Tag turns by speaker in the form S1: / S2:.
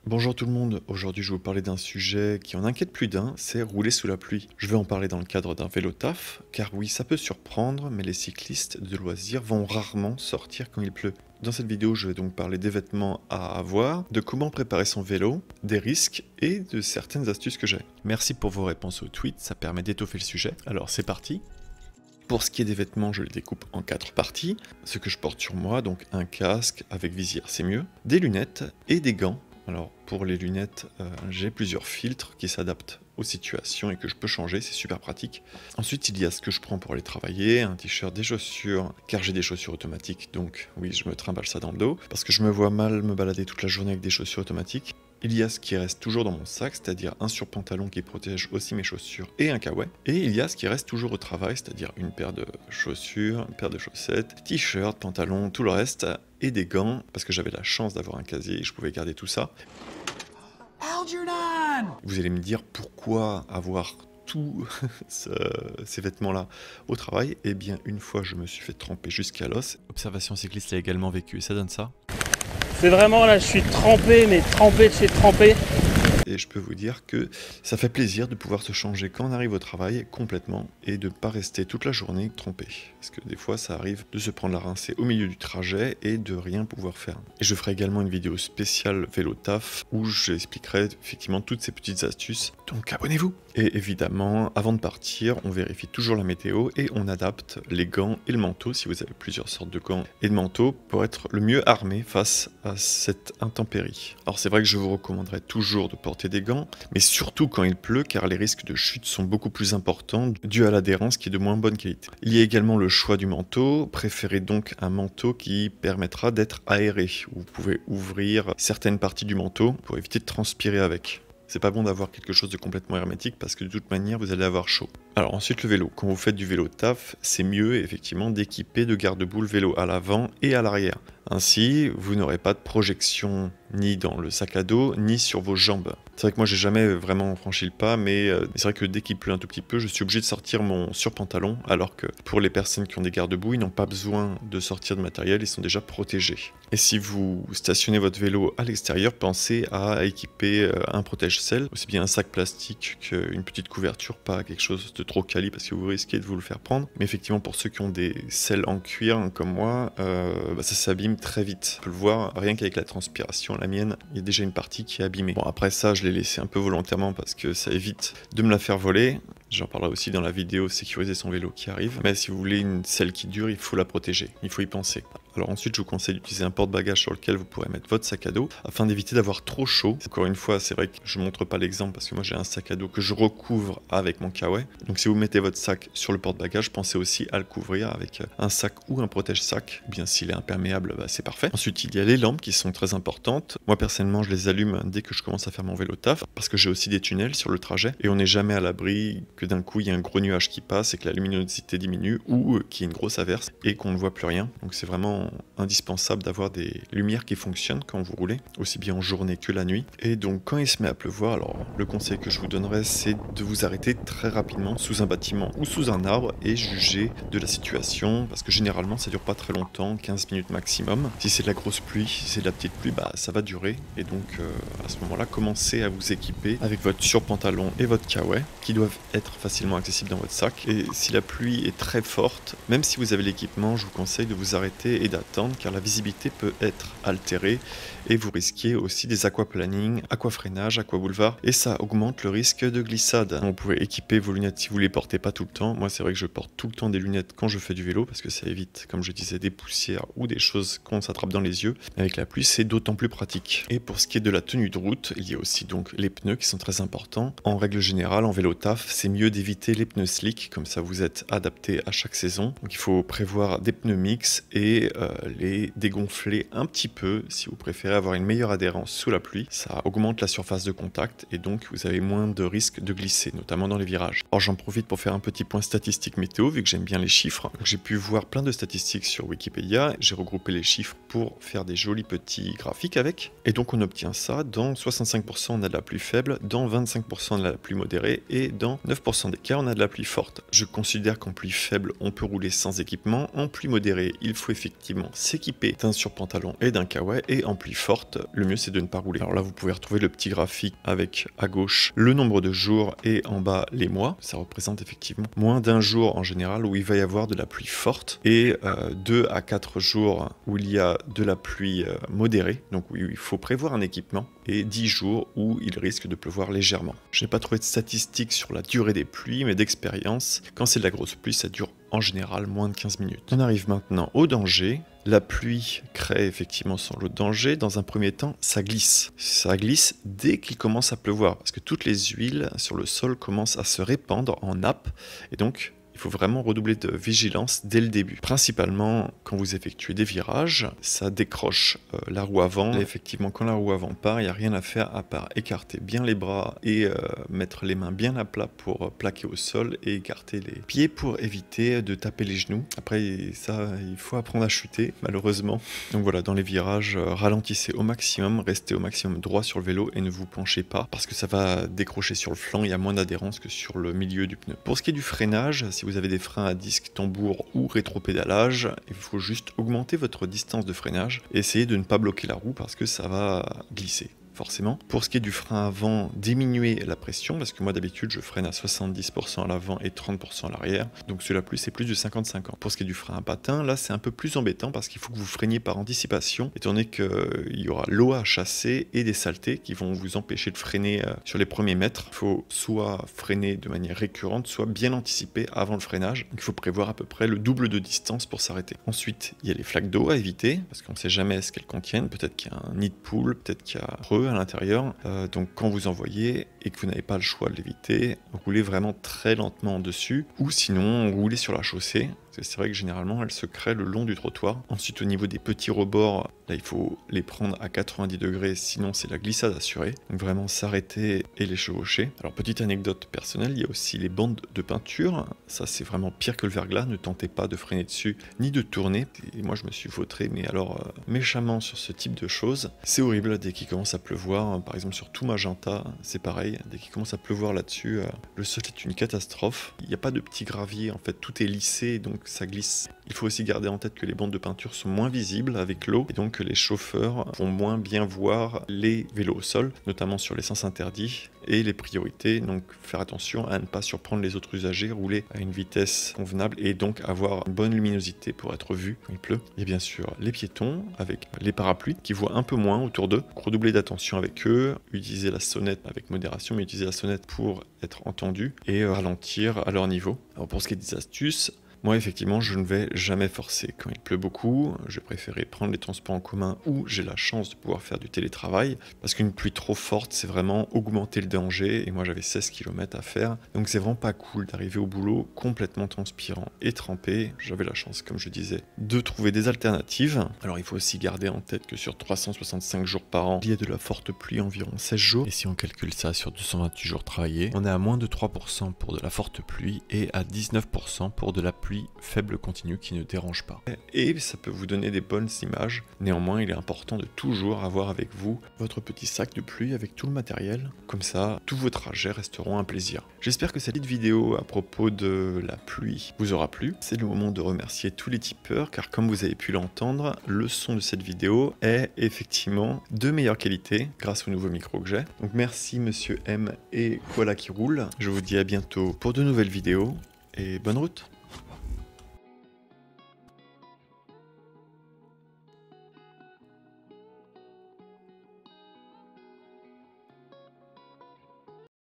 S1: Bonjour tout le monde, aujourd'hui je vais vous parler d'un sujet qui en inquiète plus d'un, c'est rouler sous la pluie. Je vais en parler dans le cadre d'un vélo taf, car oui ça peut surprendre, mais les cyclistes de loisirs vont rarement sortir quand il pleut. Dans cette vidéo je vais donc parler des vêtements à avoir, de comment préparer son vélo, des risques et de certaines astuces que j'ai. Merci pour vos réponses au tweet, ça permet d'étoffer le sujet. Alors c'est parti. Pour ce qui est des vêtements, je les découpe en 4 parties. Ce que je porte sur moi, donc un casque avec visière, c'est mieux, des lunettes et des gants. Alors pour les lunettes, j'ai plusieurs filtres qui s'adaptent aux situations et que je peux changer, c'est super pratique. Ensuite, il y a ce que je prends pour aller travailler, un t-shirt, des chaussures, car j'ai des chaussures automatiques, donc oui, je me trimballe ça dans le dos, parce que je me vois mal me balader toute la journée avec des chaussures automatiques. Il y a ce qui reste toujours dans mon sac, c'est-à-dire un surpantalon qui protège aussi mes chaussures et un kawaii. Et il y a ce qui reste toujours au travail, c'est-à-dire une paire de chaussures, une paire de chaussettes, t-shirt, pantalon, tout le reste, et des gants, parce que j'avais la chance d'avoir un casier, je pouvais garder tout ça. Algernon! Vous allez me dire pourquoi avoir tous ces vêtements-là au travail. Eh bien, une fois, je me suis fait tremper jusqu'à l'os. Observation cycliste a également vécu, ça donne ça.
S2: C'est vraiment là, je suis trempé, mais trempé de chez trempé.
S1: Et je peux vous dire que ça fait plaisir de pouvoir se changer quand on arrive au travail complètement et de ne pas rester toute la journée trempé. Parce que des fois, ça arrive de se prendre la rincée au milieu du trajet et de rien pouvoir faire. Et je ferai également une vidéo spéciale vélo taf où j'expliquerai effectivement toutes ces petites astuces. Donc abonnez-vous! Et évidemment, avant de partir, on vérifie toujours la météo et on adapte les gants et le manteau si vous avez plusieurs sortes de gants et de manteaux pour être le mieux armé face à cette intempérie. Alors c'est vrai que je vous recommanderais toujours de porter des gants, mais surtout quand il pleut car les risques de chute sont beaucoup plus importants dû à l'adhérence qui est de moins bonne qualité. Il y a également le choix du manteau, préférez donc un manteau qui permettra d'être aéré. Vous pouvez ouvrir certaines parties du manteau pour éviter de transpirer avec. C'est pas bon d'avoir quelque chose de complètement hermétique parce que de toute manière vous allez avoir chaud. Alors ensuite le vélo, quand vous faites du vélo taf, c'est mieux effectivement d'équiper de garde-boue le vélo à l'avant et à l'arrière. Ainsi, vous n'aurez pas de projection ni dans le sac à dos, ni sur vos jambes. C'est vrai que moi j'ai jamais vraiment franchi le pas, mais c'est vrai que dès qu'il pleut un tout petit peu, je suis obligé de sortir mon surpantalon, alors que pour les personnes qui ont des garde-boue, ils n'ont pas besoin de sortir de matériel, ils sont déjà protégés. Et si vous stationnez votre vélo à l'extérieur, pensez à équiper un protège-selle, aussi bien un sac plastique qu'une petite couverture, pas quelque chose de trop quali parce que vous risquez de vous le faire prendre. Mais effectivement, pour ceux qui ont des selles en cuir comme moi, ça s'abîme très vite. On peut le voir rien qu'avec la transpiration. La mienne, il y a déjà une partie qui est abîmée. Bon, après ça, je l'ai laissé un peu volontairement parce que ça évite de me la faire voler. J'en parlerai aussi dans la vidéo sécuriser son vélo qui arrive. Mais si vous voulez une selle qui dure, il faut la protéger. Il faut y penser. Alors ensuite, je vous conseille d'utiliser un porte-bagages sur lequel vous pourrez mettre votre sac à dos afin d'éviter d'avoir trop chaud. Encore une fois, c'est vrai que je montre pas l'exemple parce que moi j'ai un sac à dos que je recouvre avec mon kawaii. Donc si vous mettez votre sac sur le porte-bagages, pensez aussi à le couvrir avec un sac ou un protège-sac. Bien s'il est imperméable, c'est parfait. Ensuite, il y a les lampes qui sont très importantes. Moi personnellement, je les allume dès que je commence à faire mon vélo taf parce que j'ai aussi des tunnels sur le trajet et on n'est jamais à l'abri que d'un coup il y a un gros nuage qui passe et que la luminosité diminue ou qu'il y ait une grosse averse et qu'on ne voit plus rien. Donc c'est vraiment indispensable d'avoir des lumières qui fonctionnent quand vous roulez, aussi bien en journée que la nuit. Et donc quand il se met à pleuvoir, alors le conseil que je vous donnerais, c'est de vous arrêter très rapidement sous un bâtiment ou sous un arbre et juger de la situation, parce que généralement ça dure pas très longtemps, 15 minutes maximum. Si c'est de la grosse pluie, si c'est de la petite pluie, ça va durer. Et donc à ce moment-là, commencez à vous équiper avec votre surpantalon et votre kawaii, qui doivent être facilement accessibles dans votre sac. Et si la pluie est très forte, même si vous avez l'équipement, je vous conseille de vous arrêter et d'attendre car la visibilité peut être altérée et vous risquez aussi des aquaplaning, aquafreinage, aquaboulevard et ça augmente le risque de glissade. Vous pouvez équiper vos lunettes si vous les portez pas tout le temps. Moi c'est vrai que je porte tout le temps des lunettes quand je fais du vélo parce que ça évite, comme je disais, des poussières ou des choses qu'on s'attrape dans les yeux. Avec la pluie c'est d'autant plus pratique. Et pour ce qui est de la tenue de route, il y a aussi donc les pneus qui sont très importants. En règle générale en vélo taf, c'est mieux d'éviter les pneus slick, comme ça vous êtes adapté à chaque saison. Donc il faut prévoir des pneus mix et les dégonfler un petit peu si vous préférez avoir une meilleure adhérence sous la pluie. Ça augmente la surface de contact et donc vous avez moins de risques de glisser, notamment dans les virages. Alors j'en profite pour faire un petit point statistique météo vu que j'aime bien les chiffres. J'ai pu voir plein de statistiques sur Wikipédia, j'ai regroupé les chiffres pour faire des jolis petits graphiques avec. Et donc on obtient ça, dans 65% on a de la pluie faible, dans 25% on a de la pluie modérée et dans 9% des cas on a de la pluie forte. Je considère qu'en pluie faible on peut rouler sans équipement, en pluie modérée il faut effectivement effectivement s'équiper d'un surpantalon et d'un kawaii, et en pluie forte, le mieux c'est de ne pas rouler. Alors là vous pouvez retrouver le petit graphique avec à gauche le nombre de jours et en bas les mois. Ça représente effectivement moins d'un jour en général où il va y avoir de la pluie forte, et 2 à 4 jours où il y a de la pluie modérée, donc où il faut prévoir un équipement, et 10 jours où il risque de pleuvoir légèrement. Je n'ai pas trouvé de statistiques sur la durée des pluies, mais d'expérience, quand c'est de la grosse pluie, ça dure en général moins de 15 minutes. On arrive maintenant au danger. La pluie crée effectivement son lot de danger. Dans un premier temps, ça glisse. Ça glisse dès qu'il commence à pleuvoir, parce que toutes les huiles sur le sol commencent à se répandre en nappe, et donc il faut vraiment redoubler de vigilance dès le début. Principalement, quand vous effectuez des virages, ça décroche la roue avant. Et effectivement, quand la roue avant part, il n'y a rien à faire à part écarter bien les bras et mettre les mains bien à plat pour plaquer au sol, et écarter les pieds pour éviter de taper les genoux. Après, ça, il faut apprendre à chuter, malheureusement. Donc voilà, dans les virages, ralentissez au maximum, restez au maximum droit sur le vélo et ne vous penchez pas, parce que ça va décrocher sur le flanc, il y a moins d'adhérence que sur le milieu du pneu. Pour ce qui est du freinage, si vous avez des freins à disque, tambour ou rétropédalage, il faut juste augmenter votre distance de freinage et essayer de ne pas bloquer la roue, parce que ça va glisser. Forcément. Pour ce qui est du frein avant, diminuer la pression, parce que moi d'habitude je freine à 70% à l'avant et 30% à l'arrière, donc celui-là plus c'est plus de 50-50. Pour ce qui est du frein à patin, là c'est un peu plus embêtant, parce qu'il faut que vous freiniez par anticipation, étant donné qu'il y aura l'eau à chasser et des saletés qui vont vous empêcher de freiner sur les premiers mètres. Il faut soit freiner de manière récurrente, soit bien anticiper avant le freinage. Donc il faut prévoir à peu près le double de distance pour s'arrêter. Ensuite, il y a les flaques d'eau à éviter, parce qu'on ne sait jamais ce qu'elles contiennent. Peut-être qu'il y a un nid de poule, peut-être qu'il y a creux à l'intérieur, donc quand vous en voyez et que vous n'avez pas le choix de l'éviter, roulez vraiment très lentement dessus, ou sinon roulez sur la chaussée. C'est vrai que généralement elle se crée le long du trottoir. Ensuite, au niveau des petits rebords, là il faut les prendre à 90 degrés, sinon c'est la glissade assurée. Donc vraiment s'arrêter et les chevaucher. Alors petite anecdote personnelle, il y a aussi les bandes de peinture. Ça c'est vraiment pire que le verglas, ne tentez pas de freiner dessus ni de tourner. Et moi je me suis vautré, mais alors méchamment sur ce type de choses. C'est horrible dès qu'il commence à pleuvoir, par exemple sur tout Magenta, c'est pareil. Dès qu'il commence à pleuvoir là-dessus, le sol est une catastrophe. Il n'y a pas de petits graviers, en fait tout est lissé, donc ça glisse. Il faut aussi garder en tête que les bandes de peinture sont moins visibles avec l'eau, et donc que les chauffeurs vont moins bien voir les vélos au sol, notamment sur les sens interdits, et les priorités. Donc faire attention à ne pas surprendre les autres usagers, rouler à une vitesse convenable et donc avoir une bonne luminosité pour être vu quand il pleut. Et bien sûr les piétons avec les parapluies qui voient un peu moins autour d'eux. Redoubler d'attention avec eux, utiliser la sonnette avec modération, mais utiliser la sonnette pour être entendu et ralentir à leur niveau. Alors pour ce qui est des astuces, moi, effectivement, je ne vais jamais forcer. Quand il pleut beaucoup, je préférais prendre les transports en commun où j'ai la chance de pouvoir faire du télétravail, parce qu'une pluie trop forte, c'est vraiment augmenter le danger, et moi j'avais 16 km à faire, donc c'est vraiment pas cool d'arriver au boulot complètement transpirant et trempé. J'avais la chance, comme je disais, de trouver des alternatives. Alors il faut aussi garder en tête que sur 365 jours par an, il y a de la forte pluie environ 16 jours, et si on calcule ça sur 228 jours travaillés, on est à moins de 3% pour de la forte pluie, et à 19% pour de la pluie faible continue qui ne dérange pas. Et ça peut vous donner des bonnes images. Néanmoins, il est important de toujours avoir avec vous votre petit sac de pluie avec tout le matériel. Comme ça, tous vos trajets resteront un plaisir. J'espère que cette petite vidéo à propos de la pluie vous aura plu. C'est le moment de remercier tous les tipeurs, car comme vous avez pu l'entendre, le son de cette vidéo est effectivement de meilleure qualité grâce au nouveau micro que j'ai. Donc merci Monsieur M et Koala qui roule. Je vous dis à bientôt pour de nouvelles vidéos et bonne route.